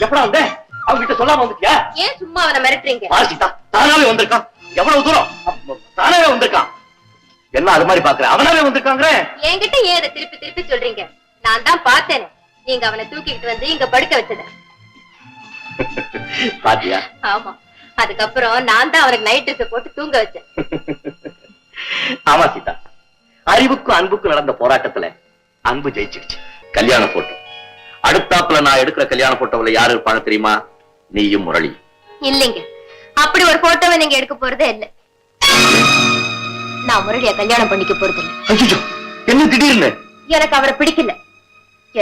எப்படா வந்த? அவங்க கிட்ட சொல்லாம வந்துட்டியா? ஏன் சும்மா அவனை மிரட்டுறீங்க? சீதா தானாவே வந்திருக்கான். எவ்வளவு தூரம்? தானாவே வந்திருக்கான். என்ன அது மாதிரி பாக்குற? அவனாவே வந்திருக்காங்க. என்கிட்ட ஏன் அதை திருப்பி திருப்பி சொல்றீங்க? நான் தான் பார்த்தேன். நீங்க அவனை தூக்கிட்டு வந்து இங்க படுக்க வச்சத பாத்தியா? ஆமா. அதுக்கப்புறம் நான் தான் அவனுக்கு நைட் ட்ரெஸ் போட்டு தூங்க வச்சேன். ஆமா சீதா, அறிவுக்கும் அன்புக்கும் நடந்த போராட்டத்துல அன்பு ஜெயிச்சிருச்சு. கல்யாண போட்டோ அடுத்தாப்புல நான் எடுக்கிற கல்யாண போட்டோவில் யாரு இருப்பாங்க தெரியுமா? நீயும் முரளி. இல்லைங்க, அப்படி ஒரு போட்டோவை நீங்க எடுக்க போறதே இல்ல. நான் முரளிய கல்யாணம் பண்ணிக்க போறது இல்ல. ஐயோ, என்ன திடீர்னு? எனக்கு அவரை பிடிக்கல.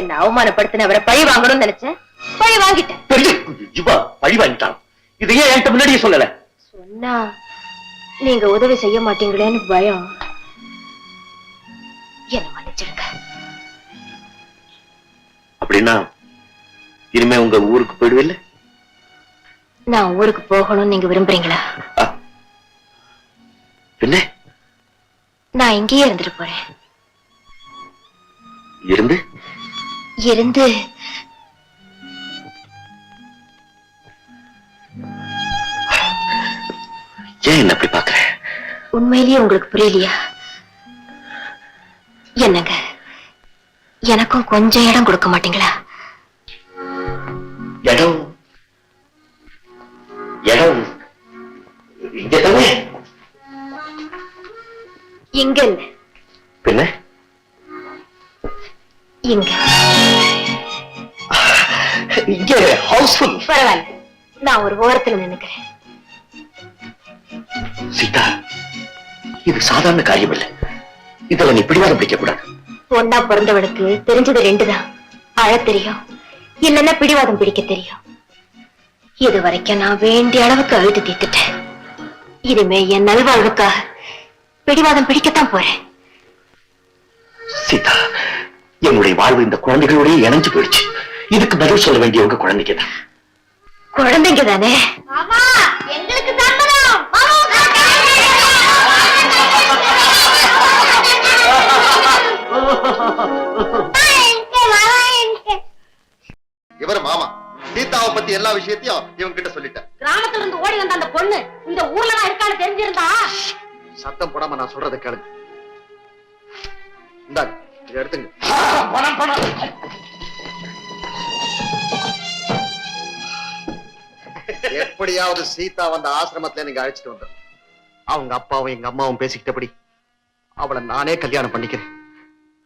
என்ன அவமானப்படுத்தின அவரை பழி வாங்கணும்னு நினைச்சேன். பழி வாங்கிட்டேன். பழி வாங்கிட்டான். இதையே என்கிட்ட முன்னாடியே சொல்லல. சொன்னா நீங்க உதவி செய்ய மாட்டீங்களேன்னு பயம். என்ன மன்னிச்சிடுங்க. அப்படின்னா இனிமே உங்க ஊருக்கு போயிடுவில்ல? நான் ஊருக்கு போகணும்னு நீங்க விரும்புறீங்களா? என்ன? நான் இங்கேயே இருந்துட்டு போறேன். இருந்து இருந்து ஏன் என்ன அப்படி பாக்குற? உண்மையிலேயே உங்களுக்கு புரியலையா? என்னங்க, எனக்கும் கொஞ்சம் இடம் கொடுக்க மாட்டீங்களா? இடம் இடம் இங்க தானே? இங்க இல்ல. பின்ன இங்க. இங்க ஹவுஸ்ஃபுல். பரவாயில்ல, நான் ஒரு ஓரத்துல நின்னுக்கிறேன். சீதா, இது சாதாரண காரியம் இல்ல. இதுல நீ பிடிவாதம் பிடிக்க கூடாது. பொண்ணா பிறந்தவளுக்கு தெரிஞ்சது ரெண்டுதான். அழ தெரியும், இல்லன்னா பிடிவாதம் பிடிக்க தெரியும். இது வரைக்கும் நான் வேண்டிய அளவுக்கு அழுது தீர்த்துட்டேன். இனிமே என் நல்வாழ்வுக்காக பிடிவாதம் பிடிக்கத்தான் போறேன். சீதா, என்னுடைய வாழ்வு இந்த குழந்தைகளோடய இணைஞ்சு போயிடுச்சு. இதுக்கு பதில் சொல்ல வேண்டிய உங்க குழந்தைங்க தான். குழந்தைங்க தானே? எங்களுக்கு இவர் மாமா சீதாவை பத்தி எல்லா விஷயத்தையும் இவங்க கிட்ட சொல்லிட்டேன். கிராமத்துல இருந்து ஓடி வந்த அந்த பொண்ணு இந்த ஊர்ல தான் இருக்கான்னு தெரிஞ்சிருந்தா சத்தம் போடாம நான் சொல்றதை கேளுங்க. இந்தாங்க, இதை எடுத்துங்க. பணம் பணம். எப்படியாவது சீதா வந்த ஆசிரமத்துல நீங்க அழைச்சிட்டு வந்த அவங்க அப்பாவும் எங்க அம்மாவும் பேசிக்கிட்டபடி அவளை நானே கல்யாணம் பண்ணிக்கிறேன்.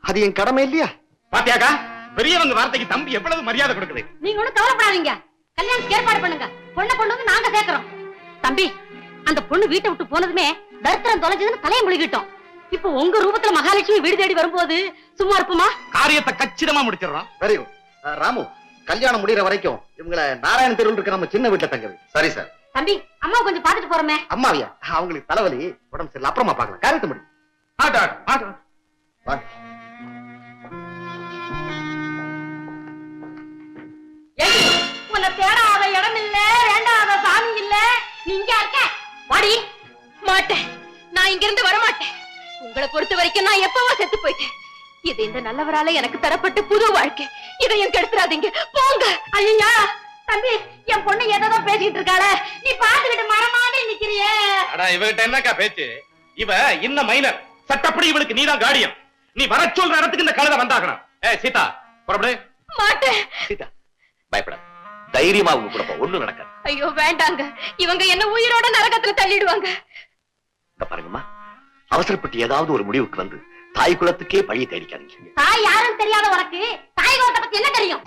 அது என் கடமை இல்லையா? பாத்தியாக்கா, பெரியவங்க வார்த்தைக்கு தம்பி எவ்வளவு மரியாதை கொடுக்குது. நீங்க ஒண்ணும் கவலைப்படாதீங்க. கல்யாணத்துக்கு ஏற்பாடு பண்ணுங்க. பொண்ணை கொண்டு வந்து நாங்க சேர்க்கிறோம். தம்பி, அந்த பொண்ணு வீட்டை விட்டு போனதுமே தரித்திரம் தொலைஞ்சதுன்னு தலையை முழுகிட்டோம். இப்போ உங்க ரூபத்துல மகாலட்சுமி வீடு தேடி வரும்போது சும்மா இருப்புமா? காரியத்தை கச்சிதமா முடிச்சிடறோம். Very good. ராமு, கல்யாணம் முடிகிற வரைக்கும் இவங்களை நாராயண தெருவில் இருக்க நம்ம சின்ன வீட்டுல தங்கது. சரி சார். தம்பி, அம்மா கொஞ்சம் பாத்துட்டு போறோமே. அம்மாவியா? அவங்களுக்கு தலைவலி, உடம்பு சரியில்லை, அப்புறமா பார்க்கலாம். காரியத்தை முடி. வாங்க. உன்னை தேடாத இடம் இல்ல, வேண்டாத சாமி இல்ல, நீங்க இருக்க வாடி. மாட்டேன், நான் இங்க இருந்து வரமாட்டேன். உங்களை பொறுத்த வரைக்கும் நான் எப்பவோ செத்து போயிட்டேன். இது இந்த நல்லவரால எனக்கு தரப்பட்ட புது வாழ்க்கை. இதை என் கெடுத்துறாதீங்க, போங்க. ஐயா தம்பி, என் பொண்ணு ஏதோ பேசிட்டு இருக்காள, நீ பாத்துக்கிட்டு மரமாவே நிக்கிறியே. அடா, இவகிட்ட என்னக்கா பேச்சு? இவ இன்ன மைனர். சட்டப்படி இவளுக்கு நீதான் கார்டியன். நீ வர சொல்ற இடத்துக்கு இந்த கழுதை வந்தாகணும். சீதா, புறப்படு. மாட்டேன். சீதா, பயப்பட, தைரியமா உங்க கூட போ, ஒண்ணும் நடக்காது. ஐயோ வேண்டாங்க, இவங்க என்ன உயிரோட நரகத்துல தள்ளிடுவாங்க. பாருங்கம்மா, அவசரப்பட்டு ஏதாவது ஒரு முடிவுக்கு வந்து தாய் குலத்துக்கே பழிய தேடிக்காதீங்க. தாய் யாரும் தெரியாத உனக்கு தாய் குலத்தை பத்தி என்ன தெரியும்?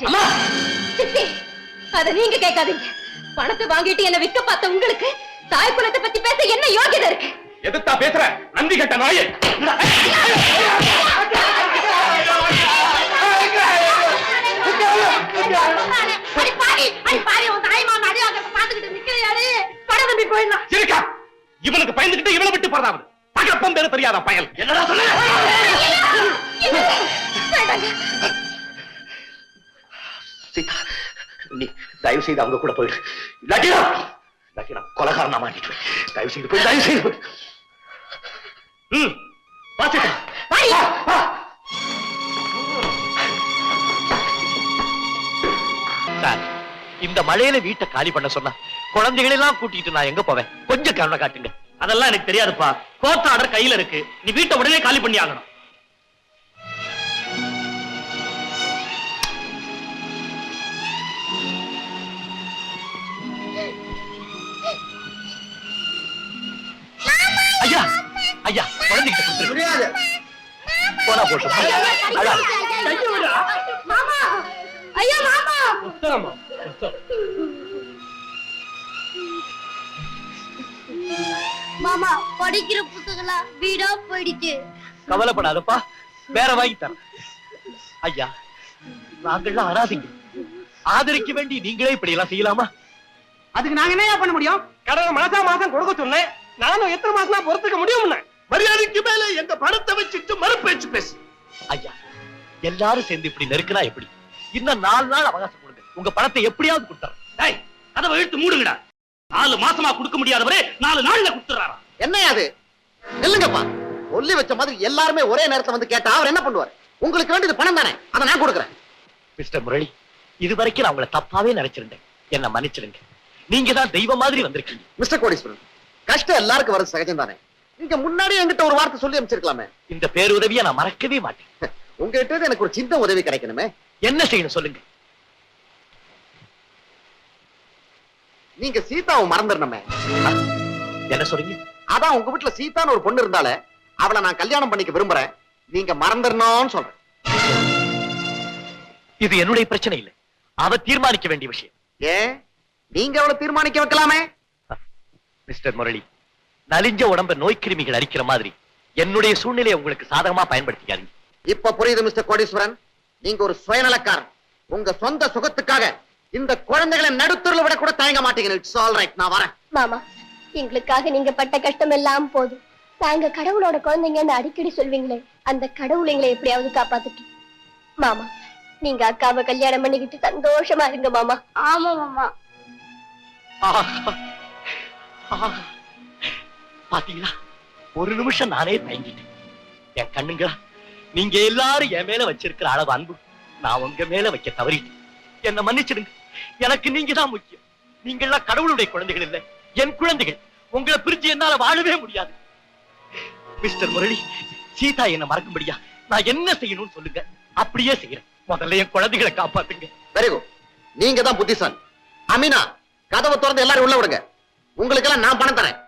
சித்தி, அத நீங்க கேட்காதீங்க. பணத்தை வாங்கிட்டு என்ன விற்க பார்த்த உங்களுக்கு தாய் குலத்தை பத்தி பேச என்ன யோகியதை இருக்கு? எதுத்தா பேசுற நந்தி கட்ட நாயே? இவனுக்கு பயந்துகிட்டு இவனை விட்டு போறதாவது பகப்பம் பேரு தெரியாத பயல். என்னடா சொல்ல? சீதா, நீ தயவு செய்து அவங்க கூட போயிடு. இல்லாட்டி நான் கொலகாரனா மாட்டிட்டு. தயவு செய்து போய், தயவு செய்து போய். சார், இந்த மழையில வீட்டை காலி பண்ண சொன்னா குழந்தைகளை எல்லாம் கூட்டிட்டு நான் எங்க போவேன்? கொஞ்சம் கருணை காட்டுங்க. அதெல்லாம் எனக்கு தெரியாதுப்பா. கோர்ட் ஆர்டர் கையில இருக்கு. நீ வீட்டை உடனே காலி பண்ணி ஆகணும். ஐயா ஐயா குழந்தைகிட்ட கொடுத்துருங்க. போனா போட்டும். அழாத. மாமா ஐயா மாமா மாமா படிக்கிற புத்தகலாம் வீடா போயிடுச்சு. கவலைப்படாதப்பா, வேற வாங்கி தரேன். ஐயா நாங்கள்லாம் அராதிங்க. ஆதரிக்க வேண்டி நீங்களே இப்படி எல்லாம் செய்யலாமா? அதுக்கு நாங்க என்ன பண்ண முடியும்? கடனை மாசம் கொடுக்க சொன்னேன். நானும் எத்தனை மாசம் தான் பொறுத்துக்க முடியும்? மரியாதைக்கு மேல எங்க பணத்தை வச்சுட்டு மறுபேச்சு பேசு. ஐயா எல்லாரும் சேர்ந்து இப்படி நெருக்கினா எப்படி? இன்னும் 4 நாள் அவகாசம் கொடுங்க. உங்க பணத்தை எப்படியாவது கொடுத்தாரு. டேய், கதவை இழுத்து மூடுங்கடா. 4 மாசமா கொடுக்க முடியாதவரே 4 நாள்ல கொடுத்துறாரா? என்னையா அது? நில்லுங்கப்பா. சொல்லி வச்ச மாதிரி எல்லாருமே ஒரே நேரத்துல வந்து கேட்டா அவர் என்ன பண்ணுவார்? உங்களுக்கு வேண்டியது பணம் தானே, அதை நான் கொடுக்குறேன். மிஸ்டர் முரளி, இதுவரைக்கும் நான் உங்களை தப்பாவே நினைச்சிருந்தேன். என்ன மன்னிச்சிருங்க. நீங்க தான் தெய்வம் மாதிரி வந்திருக்கீங்க. மிஸ்டர் கோடீஸ்வரன், கஷ்டம் எல்லாருக்கும் வர்றது சகஜம் தானே. நீங்க முன்னாடி என்கிட்ட ஒரு வார்த்தை சொல்லி அமைச்சிருக்கலாமே. இந்த பேருதவியை நான் மறக்கவே மாட்டேன். உங்ககிட்ட எனக்கு ஒரு சின்ன உதவி கிடைக்கணுமே. என்ன செய்யணும் சொல்லுங்க. நீங்க சீதாவை மறந்துடணுமே. என்ன சொல்றீங்க? அதான் உங்க வீட்டுல சீதான்னு ஒரு பொண்ணு இருந்தாலே அவளை நான் கல்யாணம் பண்ணிக்க விரும்புறேன். நீங்க மறந்துடணும்னு சொல்றேன். இது என்னுடைய பிரச்சனை இல்லை, அவ தீர்மானிக்க வேண்டிய விஷயம். ஏன் நீங்க அவளை தீர்மானிக்க வைக்கலாமே. மிஸ்டர் முரளி, நலிஞ்ச உடம்ப நோய் கிருமிகள் அரிக்கிற மாதிரி என்னுடைய சூழ்நிலையை உங்களுக்கு சாதகமா பயன்படுத்திக்காதீங்க. இப்ப புரியுது மிஸ்டர் கோடீஸ்வரன். நீங்க ஒரு சுயநலக்காரன். உங்க சொந்த சுகத்துக்காக இந்த குழந்தைகளை நடுத்தூர்ல விட கூட தயங்க மாட்டீங்க. இட்ஸ் ஆல் ரைட், நான் வரேன். மாமா எங்களுக்காக நீங்க பட்ட கஷ்டம் எல்லாம் போதும். நாங்க கடவுளோட குழந்தைங்கன்னு அடிக்கடி சொல்வீங்களே, அந்த கடவுள் எங்களை எப்படியாவது காப்பாத்துட்டு. மாமா நீங்க அக்காவை கல்யாணம் பண்ணிக்கிட்டு சந்தோஷமா இருங்க மாமா. ஆமா மாமா. பாத்தீங்களா, ஒரு நிமிஷம் நானே தயங்கிட்டேன். என் கண்ணுங்களா, நீங்க எல்லாரும் என் மேல வச்சிருக்கிற அளவு அன்பு நான் உங்க மேல வைக்க தவறிட்டேன். என்ன மன்னிச்சிடுங்க. எனக்கு நீங்க தான் முக்கியம். நீங்க எல்லாம் கடவுளுடைய குழந்தைகள் இல்ல, என் குழந்தைகள். உங்களை பிரிச்சு என்னால வாழவே முடியாது. மிஸ்டர் முரளி, சீதா என்ன மறக்கும்படியா நான் என்ன செய்யணும்னு சொல்லுங்க, அப்படியே செய்யறேன். முதல்ல என் குழந்தைகளை காப்பாத்துங்க. Very good. நீங்க தான் புத்திசாலி. அமீனா, கதவை திறந்து எல்லாரும் உள்ள விடுங்க. உங்களுக்கு எல்லாம் நான் பணம் தரேன்.